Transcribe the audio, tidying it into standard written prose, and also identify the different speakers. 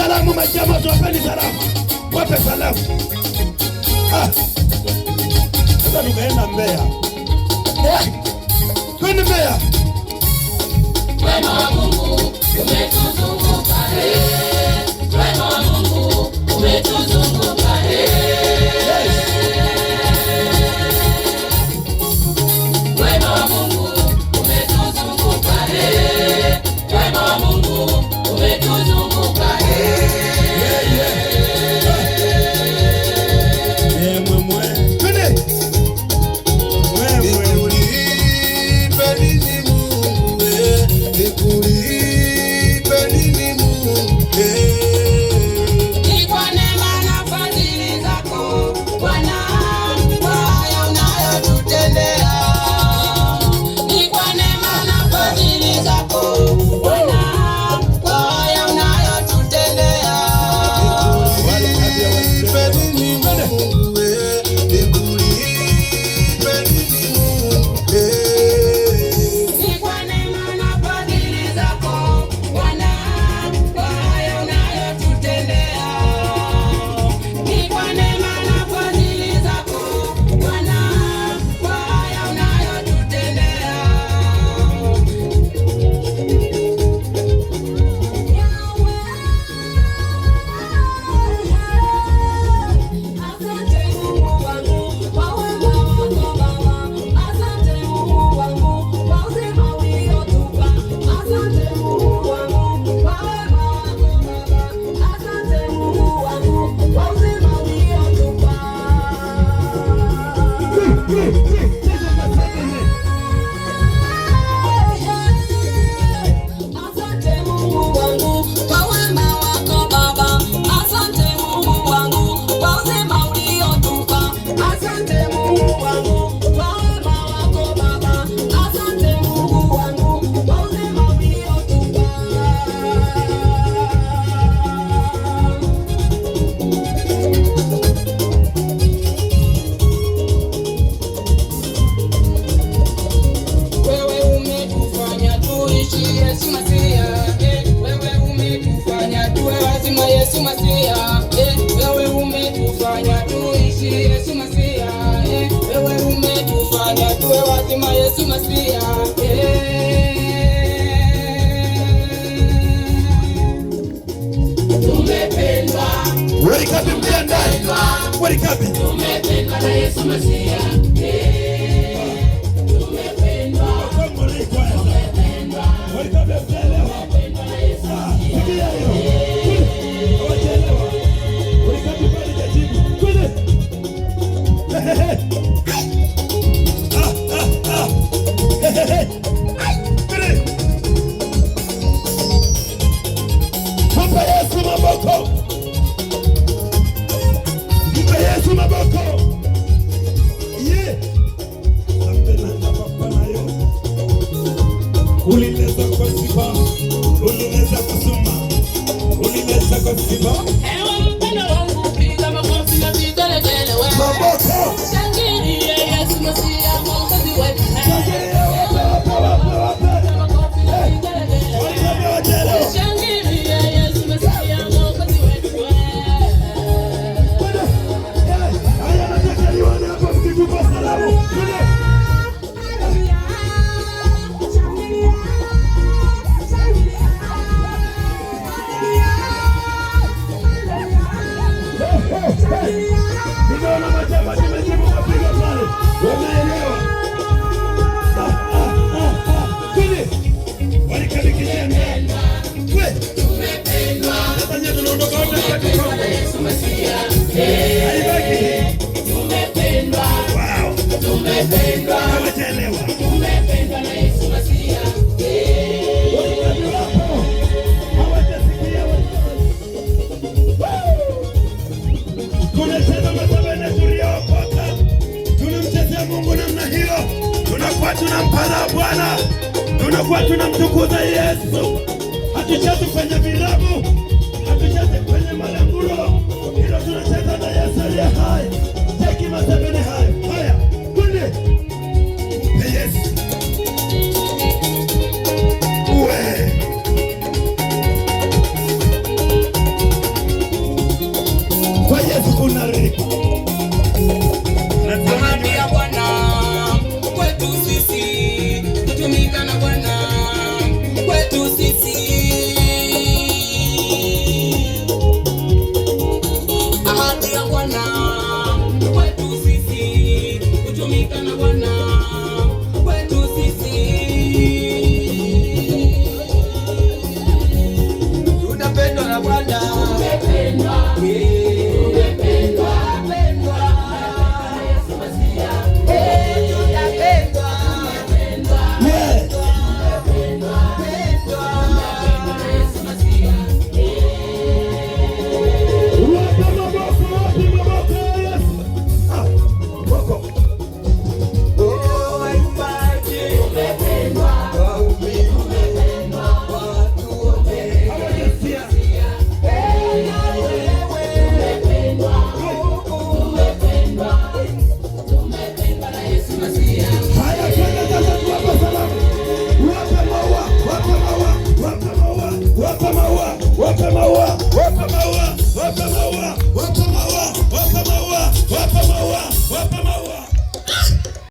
Speaker 1: salamu majama, wapeni salamu. Wape salamu. Sasa tukaenda Mbeya. Twende Mbeya.
Speaker 2: Wema wa Mungu umetuzunguka, wema wa Mungu umetuzunguka, wema wa Mungu umetuzunguka, wema wa Mungu umetuzunguka, Yesu Masia, tumependwa.
Speaker 1: Wake up mpenda. Wake up.
Speaker 2: Tumependwa na Yesu Masia. Tumependwa. Tumependwa. Wake up mpenda. Tumependwa na Yesu Masia. Wake up mpenda jibu.
Speaker 1: Mpa Yesu maboko. Mpa Yesu maboko. Yeah. Ulineza kwa sifa, ulineza kwa suma, ulineza kwa sifa.
Speaker 2: Ewe mpendo wangu, piga makofi na vigelegele wewe.
Speaker 1: Maboko.
Speaker 2: Shangilia Yesu Masia, Mwokozi wetu.
Speaker 1: Ninaona majama nimejibu mapigo pale. Unaelewa? Kule. Walikabikishia ndani. Wewe. Tumependwa. Sasa nyewe tunaondoka wote kwa kikombe. Yesu Masia. Haibaki.
Speaker 2: Tumependwa.
Speaker 1: Wow.
Speaker 2: Tumependwa.
Speaker 1: Hawataelewa.
Speaker 2: Tumependwa na Yesu Masia.
Speaker 1: Mungu namna hiyo, tunakuwa tunampanda Bwana, tunakuwa tunamtukuza Yesu. Hatuchezi kwenye vilabu, hatuchezi kwenye malanguro, ila tunacheza na Yesu aliye hai. Take him as a